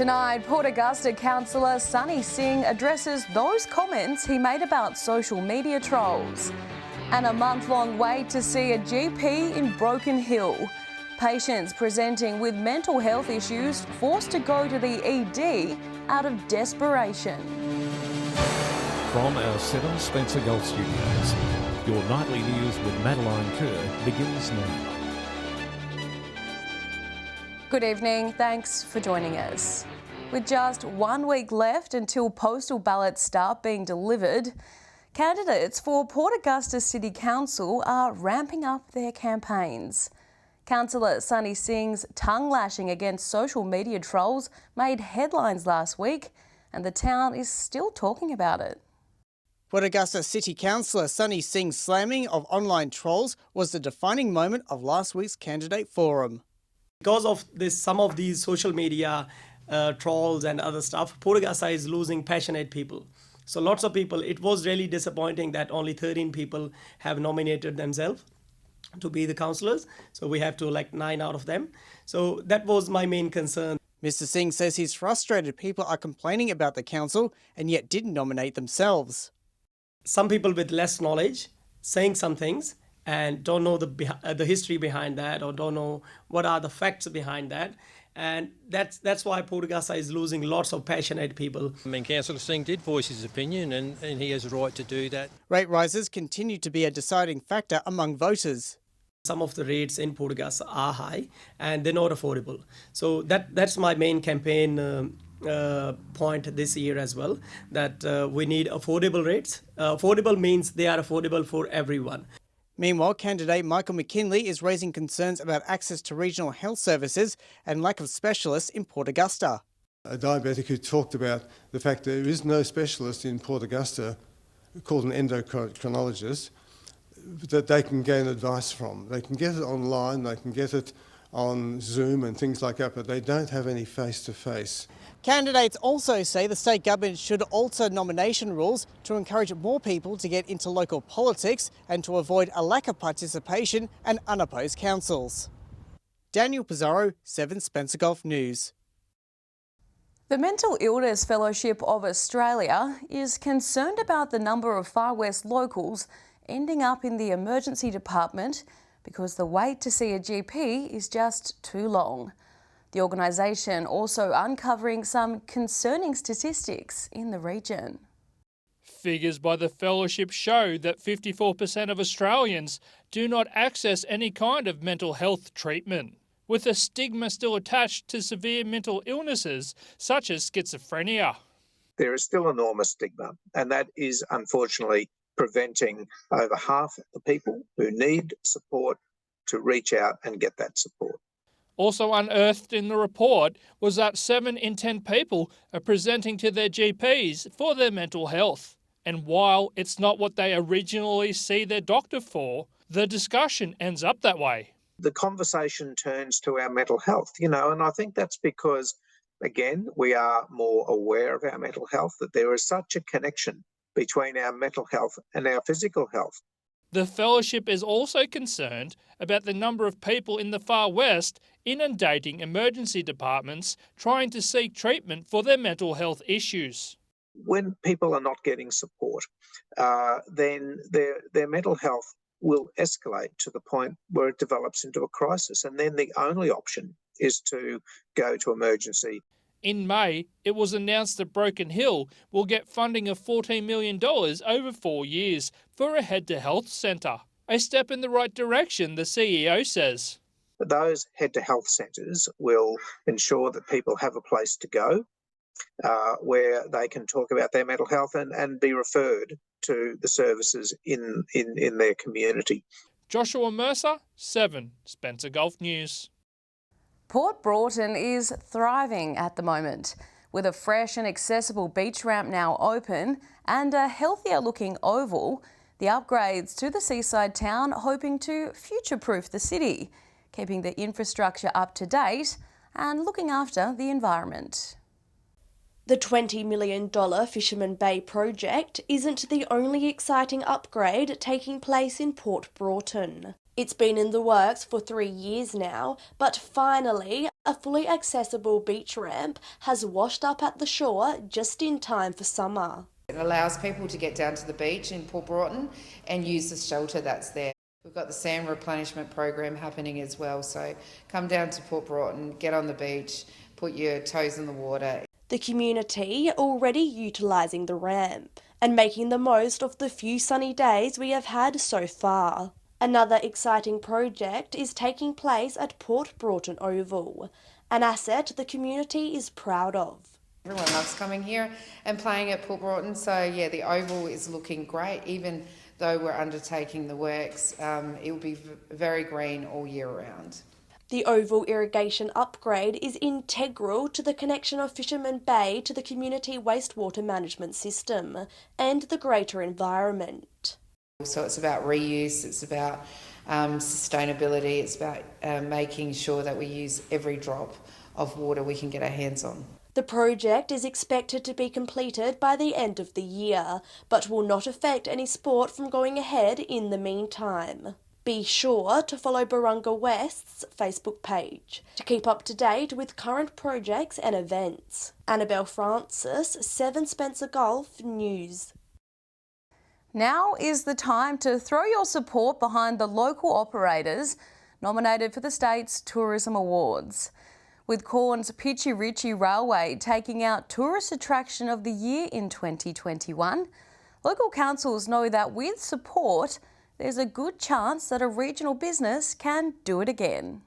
Tonight, Port Augusta councillor Sunny Singh addresses those comments he made about social media trolls. And a month-long wait to see a GP in Broken Hill. Patients presenting with mental health issues forced to go to the ED out of desperation. From our 7 Spencer Gulf Studios, your nightly news with Madeline Kerr begins now. Good evening, thanks for joining us. With just 1 week left until postal ballots start being delivered, candidates for Port Augusta City Council are ramping up their campaigns. Councillor Sunny Singh's tongue-lashing against social media trolls made headlines last week, and the town is still talking about it. Port Augusta City Councillor Sunny Singh's slamming of online trolls was the defining moment of last week's candidate forum. Because of this, some of these social media trolls and other stuff, Port Augusta is losing passionate people. So lots of people, it was really disappointing that only 13 people have nominated themselves to be the councillors. So we have to elect 9 out of them. So that was my main concern. Mr Singh says he's frustrated people are complaining about the council and yet didn't nominate themselves. Some people with less knowledge saying some things and don't know the history behind that, or don't know what are the facts behind that. And that's why Port Augusta is losing lots of passionate people. I mean, Councillor Singh did voice his opinion and he has a right to do that. Rate rises continue to be a deciding factor among voters. Some of the rates in Port Augusta are high and they're not affordable. So that's my main campaign point this year as well, that we need affordable rates. Affordable means they are affordable for everyone. Meanwhile, candidate Michael McKinley is raising concerns about access to regional health services and lack of specialists in Port Augusta. A diabetic who talked about the fact there is no specialist in Port Augusta called an endocrinologist that they can gain advice from. They can get it online, they can get it on Zoom and things like that, but they don't have any face-to-face. Candidates also say the state government should alter nomination rules to encourage more people to get into local politics and to avoid a lack of participation and unopposed councils. Daniel Pizarro, 7 Spencer Gulf News. The Mental Illness Fellowship of Australia is concerned about the number of Far West locals ending up in the emergency department because the wait to see a GP is just too long. The organisation also uncovering some concerning statistics in the region. Figures by the fellowship show that 54% of Australians do not access any kind of mental health treatment, with a stigma still attached to severe mental illnesses such as schizophrenia. There is still enormous stigma, and that is unfortunately preventing over half the people who need support to reach out and get that support. Also unearthed in the report was that 7 in 10 people are presenting to their GPs for their mental health. And while it's not what they originally see their doctor for, the discussion ends up that way. The conversation turns to our mental health, and I think that's because, again, we are more aware of our mental health, that there is such a connection between our mental health and our physical health. The fellowship is also concerned about the number of people in the Far West inundating emergency departments trying to seek treatment for their mental health issues. When people are not getting support, then their mental health will escalate to the point where it develops into a crisis, and then the only option is to go to emergency. In May, it was announced that Broken Hill will get funding of $14 million over 4 years for a head-to-health centre. A step in the right direction, the CEO says. Those head-to-health centres will ensure that people have a place to go where they can talk about their mental health and be referred to the services in their community. Joshua Mercer, 7 Spencer Gulf News. Port Broughton is thriving at the moment, with a fresh and accessible beach ramp now open and a healthier looking oval. The upgrades to the seaside town hoping to future-proof the city, keeping the infrastructure up to date and looking after the environment. The $20 million Fisherman Bay project isn't the only exciting upgrade taking place in Port Broughton. It's been in the works for 3 years now, but finally, a fully accessible beach ramp has washed up at the shore just in time for summer. It allows people to get down to the beach in Port Broughton and use the shelter that's there. We've got the sand replenishment program happening as well, so come down to Port Broughton, get on the beach, put your toes in the water. The community already utilising the ramp and making the most of the few sunny days we have had so far. Another exciting project is taking place at Port Broughton Oval, an asset the community is proud of. Everyone loves coming here and playing at Port Broughton, so yeah, the oval is looking great. Even though we're undertaking the works, it will be very green all year round. The oval irrigation upgrade is integral to the connection of Fisherman Bay to the community wastewater management system and the greater environment. So it's about reuse, it's about sustainability, it's about making sure that we use every drop of water we can get our hands on. The project is expected to be completed by the end of the year, but will not affect any sport from going ahead in the meantime. Be sure to follow Barunga West's Facebook page to keep up to date with current projects and events. Annabelle Francis, 7 Spencer Golf News. Now is the time to throw your support behind the local operators nominated for the state's Tourism Awards. With Corn's Pitchy Ritchie Railway taking out Tourist Attraction of the Year in 2021, local councils know that with support, there's a good chance that a regional business can do it again.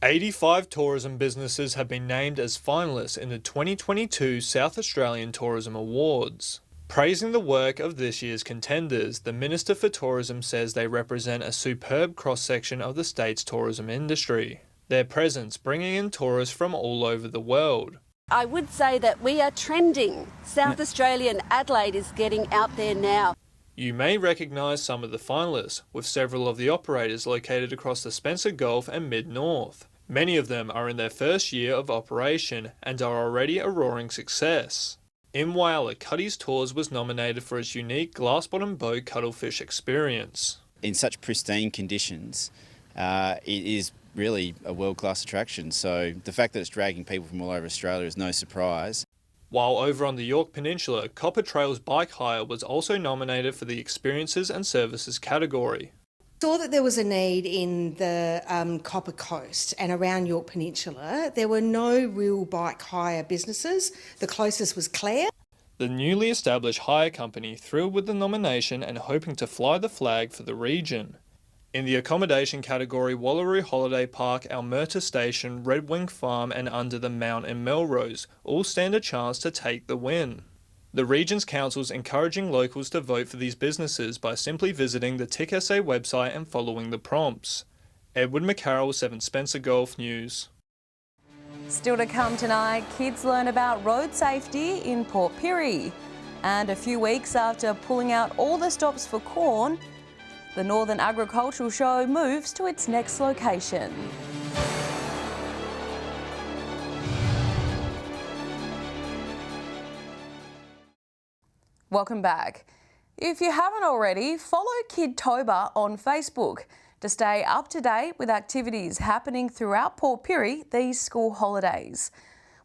85 tourism businesses have been named as finalists in the 2022 South Australian Tourism Awards. Praising the work of this year's contenders, the Minister for Tourism says they represent a superb cross-section of the state's tourism industry. Their presence bringing in tourists from all over the world. I would say that we are trending. South Australian Adelaide is getting out there now. You may recognise some of the finalists, with several of the operators located across the Spencer Gulf and Mid-North. Many of them are in their first year of operation and are already a roaring success. In Whyalla, Cuddy's Tours was nominated for its unique glass-bottom boat cuttlefish experience. In such pristine conditions, it is really a world-class attraction, so the fact that it's dragging people from all over Australia is no surprise. While over on the York Peninsula, Copper Trails Bike Hire was also nominated for the Experiences and Services category. Saw that there was a need in the Copper Coast and around York Peninsula. There were no real bike hire businesses. The closest was Clare. The newly established hire company thrilled with the nomination and hoping to fly the flag for the region. In the accommodation category, Wallaroo Holiday Park, Almerta Station, Red Wing Farm and Under the Mount in Melrose all stand a chance to take the win. The region's council's encouraging locals to vote for these businesses by simply visiting the TIC-SA website and following the prompts. Edward McCarroll, 7 Spencer Golf News. Still to come tonight, kids learn about road safety in Port Pirie. And a few weeks after pulling out all the stops for corn, the Northern Agricultural Show moves to its next location. Welcome back. If you haven't already, follow Kidtober on Facebook to stay up to date with activities happening throughout Port Pirie these school holidays.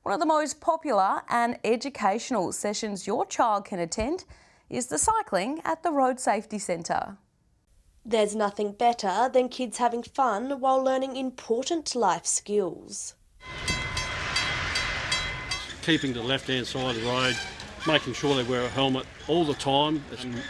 One of the most popular and educational sessions your child can attend is the cycling at the Road Safety Centre. There's nothing better than kids having fun while learning important life skills. Keeping to the left-hand side of the road, making sure they wear a helmet all the time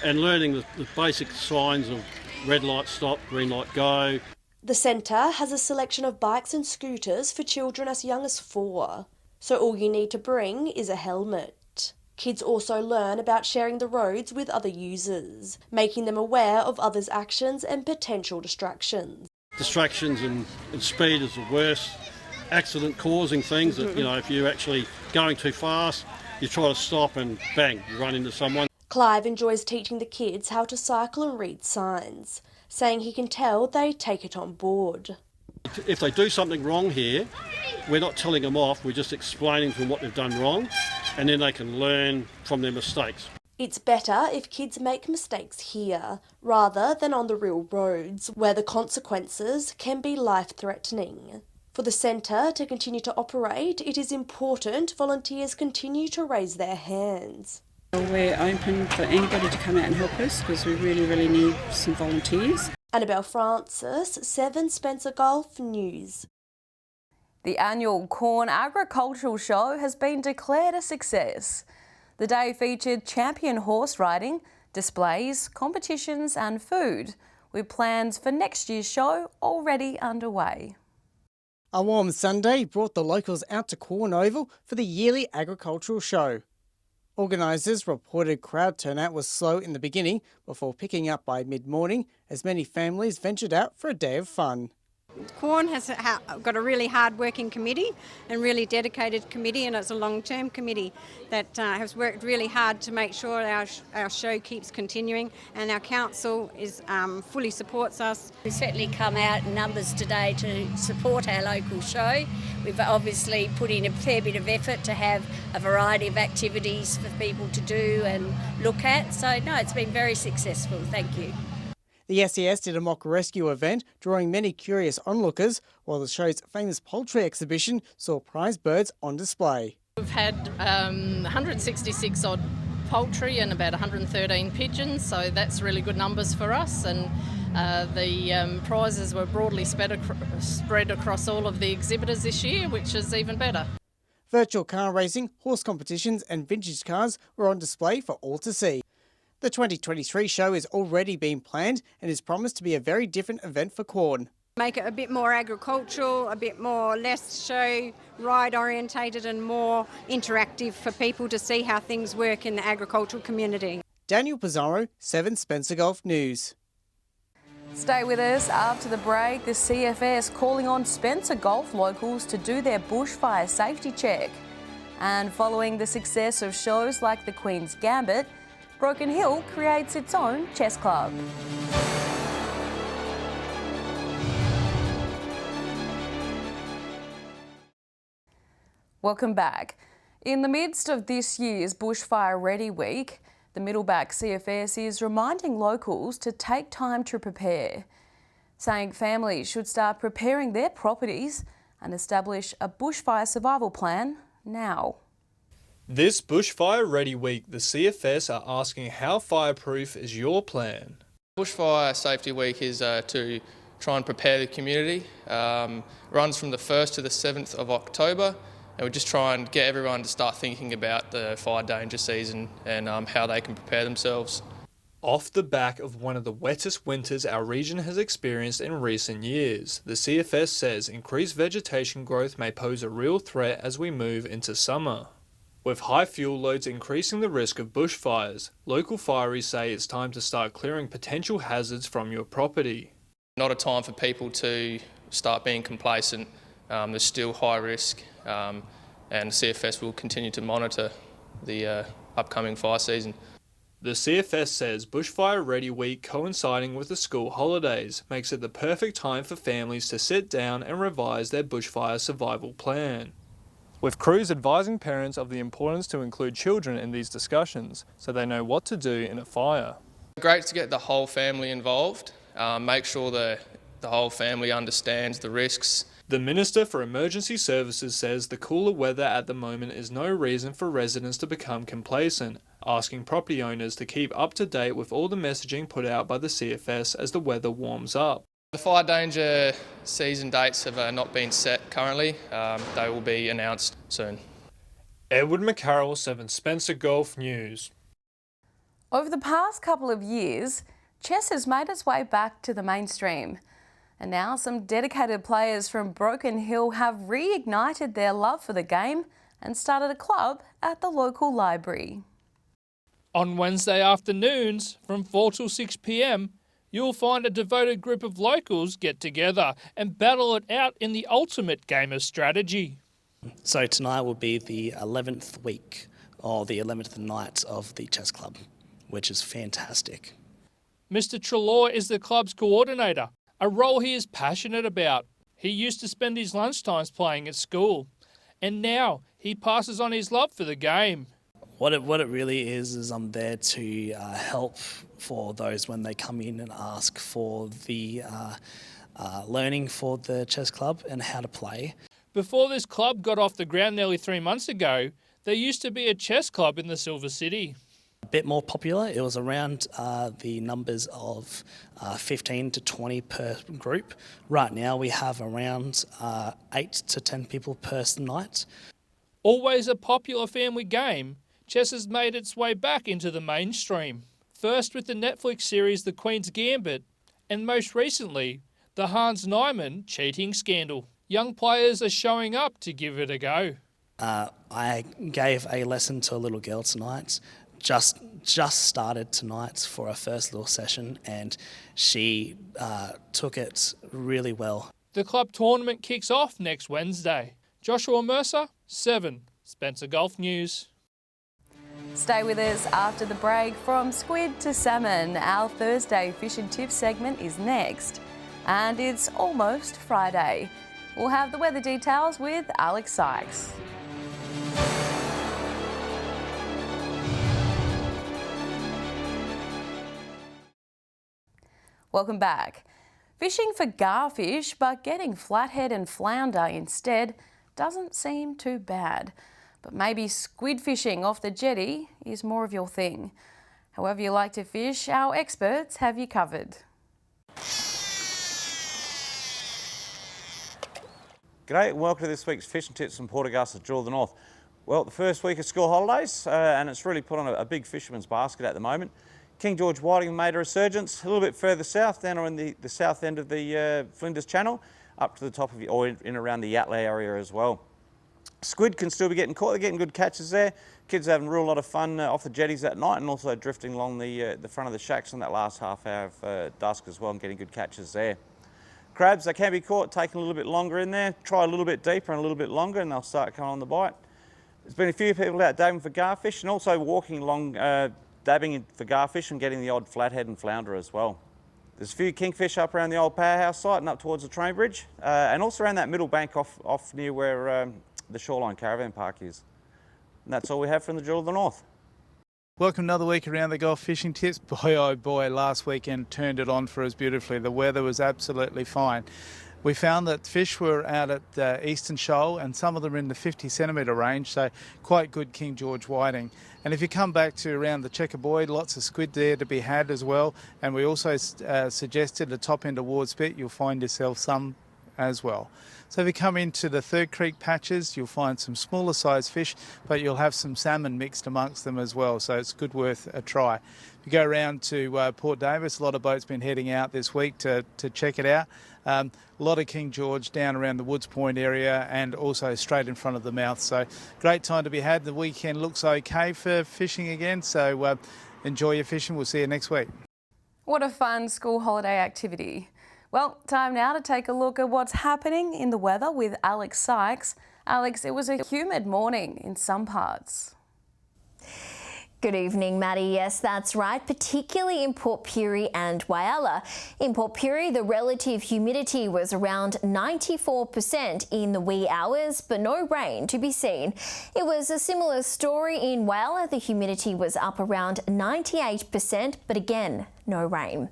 and learning the basic signs of red light stop, green light go. The centre has a selection of bikes and scooters for children as young as 4, so all you need to bring is a helmet. Kids also learn about sharing the roads with other users, making them aware of others' actions and potential distractions. Distractions and speed is the worst accident causing things that, if you're actually going too fast, you try to stop and bang, you run into someone. Clive enjoys teaching the kids how to cycle and read signs, saying he can tell they take it on board. If they do something wrong here, we're not telling them off, we're just explaining to them what they've done wrong, and then they can learn from their mistakes. It's better if kids make mistakes here, rather than on the real roads, where the consequences can be life-threatening. For the centre to continue to operate, it is important volunteers continue to raise their hands. We're open for anybody to come out and help us because we really, really need some volunteers. Annabelle Francis, 7 Spencer Golf News. The annual Corn Agricultural Show has been declared a success. The day featured champion horse riding, displays, competitions and food, with plans for next year's show already underway. A warm Sunday brought the locals out to Corn Oval for the yearly agricultural show. Organisers reported crowd turnout was slow in the beginning before picking up by mid-morning as many families ventured out for a day of fun. Corn has got a really hard-working committee and really dedicated committee, and it's a long-term committee that has worked really hard to make sure our show keeps continuing, and our council fully supports us. We've certainly come out in numbers today to support our local show. We've obviously put in a fair bit of effort to have a variety of activities for people to do and look at, so no, it's been very successful, thank you. The SES did a mock rescue event, drawing many curious onlookers, while the show's famous poultry exhibition saw prize birds on display. We've had 166 odd poultry and about 113 pigeons, so that's really good numbers for us. And the prizes were broadly spread across all of the exhibitors this year, which is even better. Virtual car racing, horse competitions and vintage cars were on display for all to see. The 2023 show is already being planned and is promised to be a very different event for Corn. Make it a bit more agricultural, a bit more less show ride orientated and more interactive for people to see how things work in the agricultural community. Daniel Pizarro, 7 Spencer Golf News. Stay with us after the break. The CFS calling on Spencer Golf locals to do their bushfire safety check. And following the success of shows like the Queen's Gambit, Broken Hill creates its own chess club. Welcome back. In the midst of this year's Bushfire Ready week, the Middleback CFS is reminding locals to take time to prepare, saying families should start preparing their properties and establish a bushfire survival plan now. This Bushfire Ready week, the CFS are asking how fireproof is your plan? Bushfire Safety Week is to try and prepare the community. Runs from the 1st to the 7th of October, and we just try and get everyone to start thinking about the fire danger season and how they can prepare themselves. Off the back of one of the wettest winters our region has experienced in recent years, the CFS says increased vegetation growth may pose a real threat as we move into summer. With high fuel loads increasing the risk of bushfires, local fireys say it's time to start clearing potential hazards from your property. Not a time for people to start being complacent. There's still high risk, and CFS will continue to monitor the upcoming fire season. The CFS says Bushfire Ready Week coinciding with the school holidays makes it the perfect time for families to sit down and revise their bushfire survival plan. With crews advising parents of the importance to include children in these discussions so they know what to do in a fire. Great to get the whole family involved, make sure the whole family understands the risks. The Minister for Emergency Services says the cooler weather at the moment is no reason for residents to become complacent, asking property owners to keep up to date with all the messaging put out by the CFS as the weather warms up. The fire danger season dates have not been set currently. They will be announced soon. Edward McCarroll, 7 Spencer Golf News. Over the past couple of years, chess has made its way back to the mainstream. And now some dedicated players from Broken Hill have reignited their love for the game and started a club at the local library. On Wednesday afternoons from 4 till 6 p.m, you'll find a devoted group of locals get together and battle it out in the ultimate game of strategy. So tonight will be the 11th week or the 11th night of the chess club, which is fantastic. Mr. Trelaw is the club's coordinator, a role he is passionate about. He used to spend his lunchtimes playing at school, and now he passes on his love for the game. What it really is I'm there to help for those when they come in and ask for the learning for the chess club and how to play. Before this club got off the ground nearly 3 months ago, there used to be a chess club in the Silver City. A bit more popular. It was around the numbers of 15 to 20 per group. Right now we have around 8 to 10 people per night. Always a popular family game, chess has made its way back into the mainstream. First with the Netflix series The Queen's Gambit, and most recently, the Hans Niemann cheating scandal. Young players are showing up to give it a go. I gave a lesson to a little girl tonight. Just started tonight for our first little session, and she took it really well. The club tournament kicks off next Wednesday. Joshua Mercer, 7, Spencer Golf News. Stay with us after the break. From squid to salmon, our Thursday fish and tips segment is next. And it's almost Friday. We'll have the weather details with Alex Sykes. Welcome back. Fishing for garfish, but getting flathead and flounder instead doesn't seem too bad. But maybe squid fishing off the jetty is more of your thing. However you like to fish, our experts have you covered. G'day and welcome to this week's Fish and Tips from Port Augusta, Jewel of the North. Well, the first week of school holidays and it's really put on a big fisherman's basket at the moment. King George whiting made a resurgence a little bit further south, down in the south end of the Flinders Channel, up to the top of or in around the Yatla area as well. Squid can still be getting caught, they're getting good catches there. Kids are having a real lot of fun off the jetties at night and also drifting along the front of the shacks in that last half hour of dusk as well and getting good catches there. Crabs, they can be caught, taking a little bit longer in there. Try a little bit deeper and a little bit longer and they'll start coming on the bite. There's been a few people out dabbing for garfish and also walking along dabbing for garfish and getting the odd flathead and flounder as well. There's a few kingfish up around the old powerhouse site and up towards the train bridge and also around that middle bank off near where the Shoreline Caravan Park is. And that's all we have from the Jewel of the North. Welcome another week around the Golf Fishing Tips. Boy, oh boy, last weekend turned it on for us beautifully. The weather was absolutely fine. We found that fish were out at the Eastern Shoal and some of them in the 50 centimetre range, so quite good King George whiting. And if you come back to around the Checker Buoy, lots of squid there to be had as well. And we also suggested the top end of Ward Spit, you'll find yourself some as well. So if you come into the Third Creek patches, you'll find some smaller size fish, but you'll have some salmon mixed amongst them as well, so it's good worth a try. If you go around to Port Davis, a lot of boats been heading out this week to check it out. A lot of King George down around the Woods Point area and also straight in front of the mouth, so great time to be had. The weekend looks okay for fishing again, so enjoy your fishing. We'll see you next week. What a fun school holiday activity. Well, time now to take a look at what's happening in the weather with Alex Sykes. Alex, it was a humid morning in some parts. Good evening, Maddie. Yes, that's right, particularly in Port Pirie and Whyalla. In Port Pirie, the relative humidity was around 94% in the wee hours, but no rain to be seen. It was a similar story in Whyalla. The humidity was up around 98%, but again, no rain.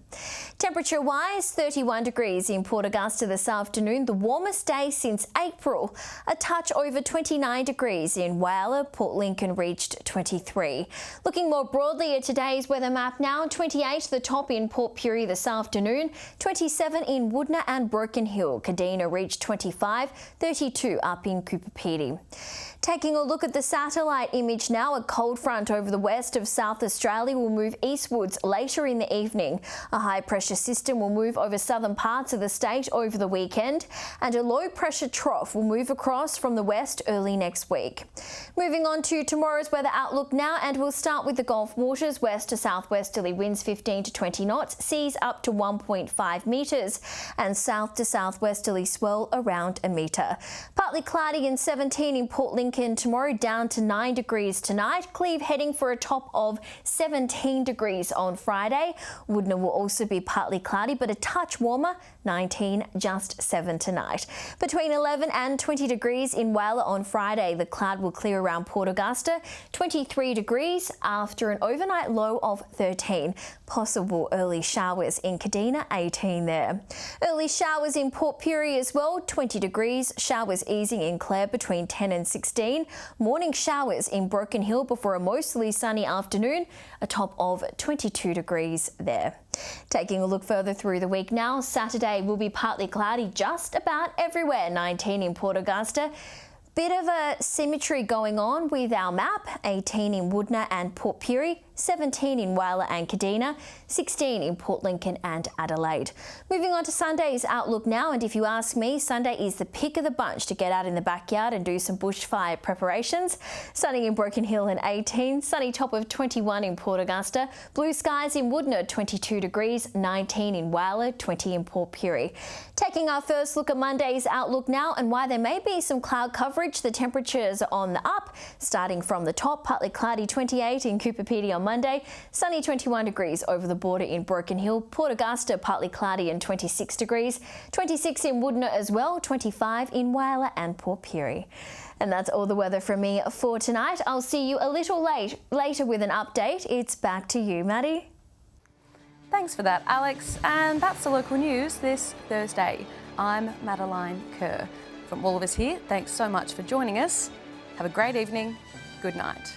Temperature-wise, 31 degrees in Port Augusta this afternoon, the warmest day since April. A touch over 29 degrees in Whyalla. Port Lincoln reached 23. Looking more broadly at today's weather map now, 28 the top in Port Pirie this afternoon, 27 in Woodner and Broken Hill. Kadina reached 25, 32 up in Cooper Pedy. Taking a look at the satellite image now, a cold front over the west of South Australia will move eastwards later in the evening. A high pressure system will move over southern parts of the state over the weekend, and a low pressure trough will move across from the west early next week. Moving on to tomorrow's weather outlook now, and we'll start with the Gulf waters. West to southwesterly winds 15 to 20 knots, seas up to 1.5 metres, and south to southwesterly swell around a metre. Partly cloudy and 17 in Port Lincoln tomorrow, down to 9 degrees tonight. Cleve heading for a top of 17 degrees on Friday. Woodner will also be partly cloudy but a touch warmer, 19 just 7 tonight. Between 11 and 20 degrees in Whyalla on Friday. The cloud will clear around Port Augusta, 23 degrees after an overnight low of 13. Possible early showers in Kadina, 18 there. Early showers in Port Pirie as well, 20 degrees. Showers easing in Clare between 10 and 16. Morning showers in Broken Hill before a mostly sunny afternoon, a top of 22 degrees there. Taking a look further through the week now, Saturday will be partly cloudy just about everywhere, 19 in Port Augusta. Bit of a symmetry going on with our map, 18 in Woodner and Port Pirie, 17 in Whyalla and Kadina, 16 in Port Lincoln and Adelaide. Moving on to Sunday's outlook now, and if you ask me, Sunday is the pick of the bunch to get out in the backyard and do some bushfire preparations. Sunny in Broken Hill and 18, sunny top of 21 in Port Augusta, blue skies in Woodner, 22 degrees, 19 in Whyalla, 20 in Port Pirie. Taking our first look at Monday's outlook now and why there may be some cloud coverage. The temperatures on the up, starting from the top, partly cloudy 28 in Cooper Pedy on Monday, sunny 21 degrees over the border in Broken Hill, Port Augusta partly cloudy and 26 degrees, 26 in Woodner as well, 25 in Whyalla and Port Pirie. And that's all the weather from me for tonight. I'll see you a little later with an update. It's back to you, Maddie. Thanks for that, Alex. And that's the local news this Thursday. I'm Madeline Kerr. From all of us here, thanks so much for joining us. Have a great evening. Good night.